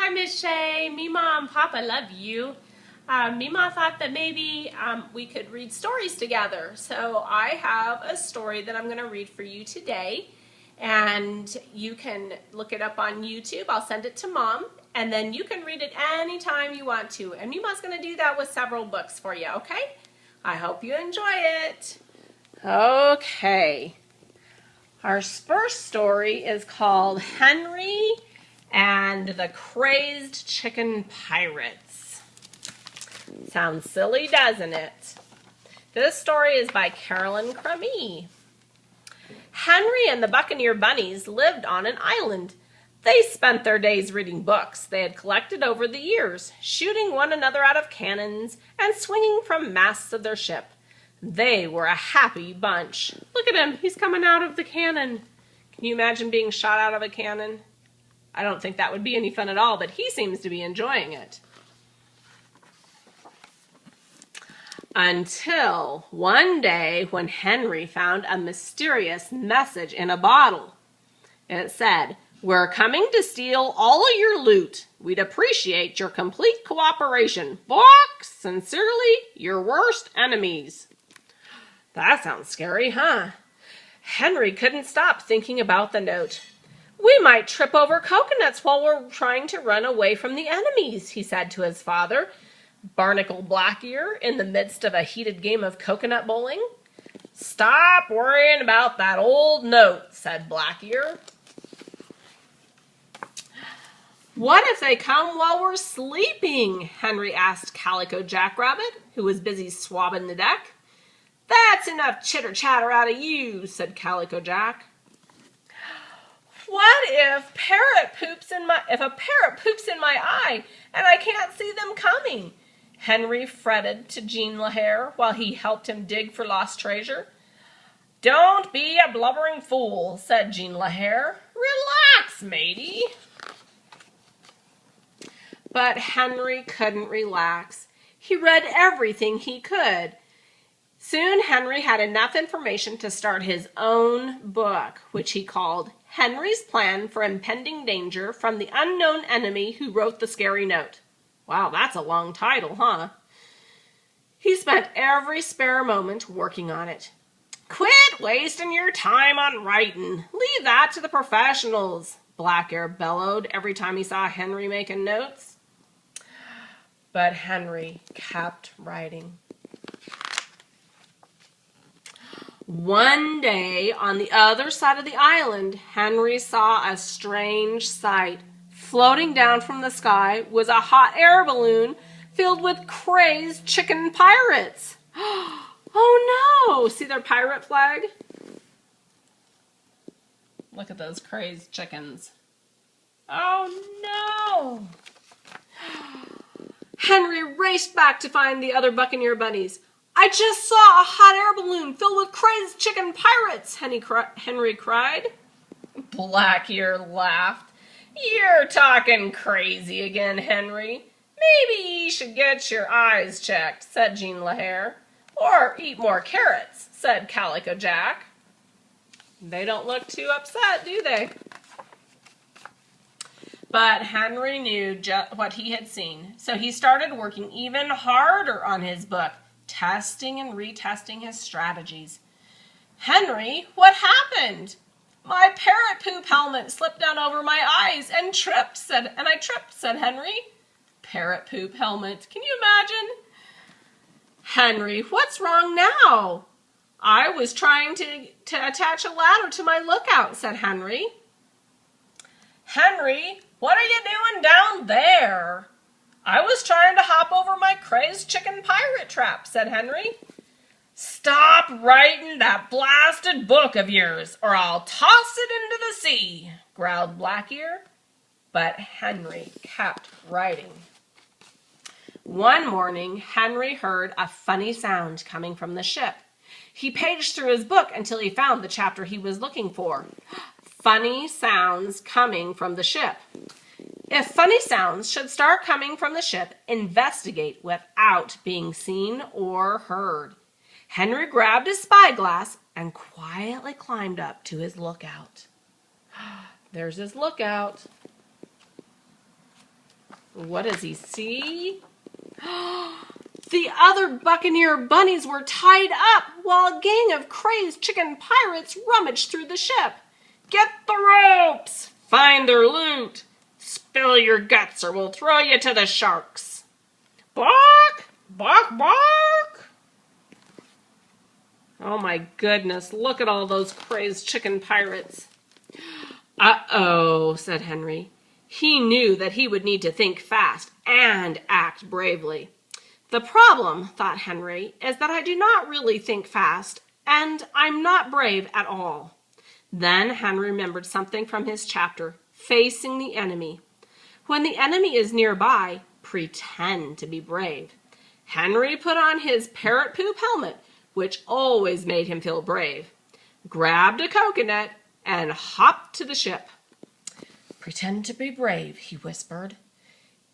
Hi, Miss Shay. Mima and Papa love you. Mima thought that maybe we could read stories together. So I have a story that I'm going to read for you today. And you can look it up on YouTube. I'll send it to Mom. And then you can read it anytime you want to. And Mima's going to do that with several books for you, okay? I hope you enjoy it. Okay. Our first story is called Henry and the Crazed Chicken Pirates. Sounds silly, doesn't it? This story is by Carolyn Crummy. Henry and the Buccaneer Bunnies lived on an island. They spent their days reading books they had collected over the years, shooting one another out of cannons, and swinging from masts of their ship. They were a happy bunch. Look at him. He's coming out of the cannon. Can you imagine being shot out of a cannon? I don't think that would be any fun at all, but he seems to be enjoying it. Until one day when Henry found a mysterious message in a bottle. It said, "We're coming to steal all of your loot. We'd appreciate your complete cooperation. Box, sincerely, your worst enemies." That sounds scary, huh? Henry couldn't stop thinking about the note. "We might trip over coconuts while we're trying to run away from the enemies," he said to his father, Barnacle Blackear, in the midst of a heated game of coconut bowling. "Stop worrying about that old note," said Blackear. "What if they come while we're sleeping?" Henry asked Calico Jackrabbit, who was busy swabbing the deck. "That's enough chitter-chatter out of you," said Calico Jack. "What if a parrot poops in my eye and I can't see them coming?" Henry fretted to Jean LaHare while he helped him dig for lost treasure. "Don't be a blubbering fool," said Jean LaHare. "Relax, matey." But Henry couldn't relax. He read everything he could. Soon Henry had enough information to start his own book, which he called Henry's Plan for Impending Danger from the Unknown Enemy Who Wrote the Scary Note. Wow, that's a long title, huh? He spent every spare moment working on it. "Quit wasting your time on writing. Leave that to the professionals," Blackear bellowed every time he saw Henry making notes. But Henry kept writing. One day, on the other side of the island, Henry saw a strange sight. Floating down from the sky was a hot air balloon filled with crazed chicken pirates. Oh no! See their pirate flag? Look at those crazed chickens. Oh no! Henry raced back to find the other Buccaneer Bunnies. "I just saw a hot air balloon filled with crazed chicken pirates," Henry cried. Blackear laughed. "You're talking crazy again, Henry. Maybe you should get your eyes checked," said Jean LaHare. "Or eat more carrots," said Calico Jack. They don't look too upset, do they? But Henry knew what he had seen, so he started working even harder on his book, testing and retesting his strategies. "Henry, what happened?" "My parrot poop helmet slipped down over my eyes and I tripped," said Henry. Parrot poop helmet. Can you imagine? "Henry, what's wrong now?" "I was trying to attach a ladder to my lookout," said Henry. "Henry, what are you doing down there?" "I was trying to hop over my crazed chicken pirate trap," said Henry. "Stop writing that blasted book of yours, or I'll toss it into the sea," growled Blackear. But Henry kept writing. One morning, Henry heard a funny sound coming from the ship. He paged through his book until he found the chapter he was looking for. Funny sounds coming from the ship. If funny sounds should start coming from the ship, investigate without being seen or heard. Henry grabbed his spyglass and quietly climbed up to his lookout. There's his lookout. What does he see? The other buccaneer bunnies were tied up while a gang of crazed chicken pirates rummaged through the ship. Get the ropes! Find their loot! Spill your guts or we'll throw you to the sharks! Bark! Bark! Bark! Oh my goodness, look at all those crazed chicken pirates. Uh-oh, said Henry. He knew that he would need to think fast and act bravely. The problem, thought Henry, is that I do not really think fast, and I'm not brave at all. Then Henry remembered something from his chapter, Facing the Enemy. When the enemy is nearby, pretend to be brave. Henry put on his parrot poop helmet, which always made him feel brave, grabbed a coconut, and hopped to the ship. Pretend to be brave, he whispered.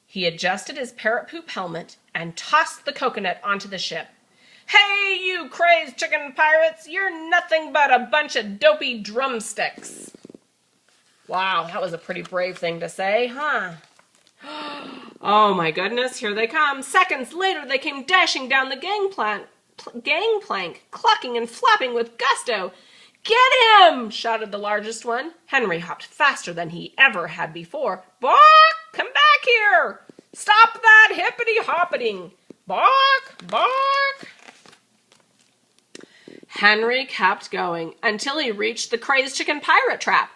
He adjusted his parrot poop helmet and tossed the coconut onto the ship. Hey, you crazed chicken pirates, you're nothing but a bunch of dopey drumsticks. Wow, that was a pretty brave thing to say, huh? Oh my goodness, here they come. Seconds later, they came dashing down the gangplank, clucking and flapping with gusto. Get him! Shouted the largest one. Henry hopped faster than he ever had before. Bark! Come back here! Stop that hippity-hoppeting! Bark! Bark! Henry kept going until he reached the crazed chicken pirate trap.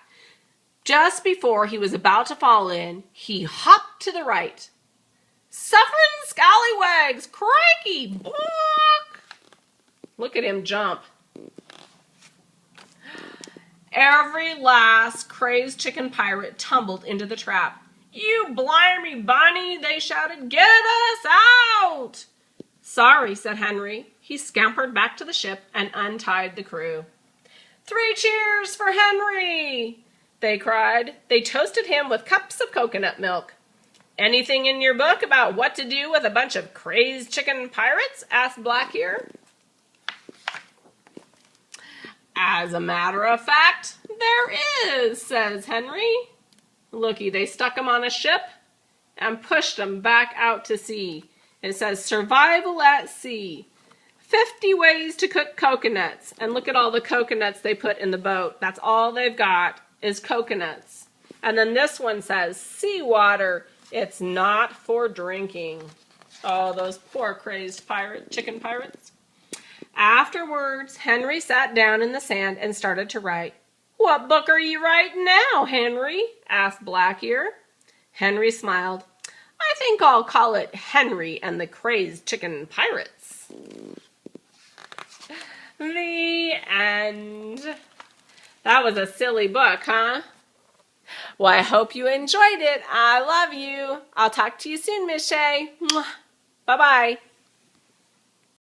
Just before he was about to fall in, he hopped to the right. Suffering scallywags! Crikey! Bark! Look at him jump. Every last crazed chicken pirate tumbled into the trap. You blimey bunny, they shouted, get us out! Sorry, said Henry. He scampered back to the ship and untied the crew. 3 cheers for Henry, they cried. They toasted him with cups of coconut milk. Anything in your book about what to do with a bunch of crazed chicken pirates? Asked Blackear. As a matter of fact, there is, says Henry. Looky, they stuck him on a ship and pushed him back out to sea. It says survival at sea. 50 ways to cook coconuts. And look at all the coconuts they put in the boat. That's all they've got is coconuts. And then this one says seawater. It's not for drinking. Oh, those poor crazed chicken pirates. Afterwards, Henry sat down in the sand and started to write. What book are you writing now, Henry? Asked Blackear. Henry smiled. I think I'll call it Henry and the Crazed Chicken Pirates. The end. That was a silly book, huh? Well, I hope you enjoyed it. I love you. I'll talk to you soon, Miss Shay. Bye-bye.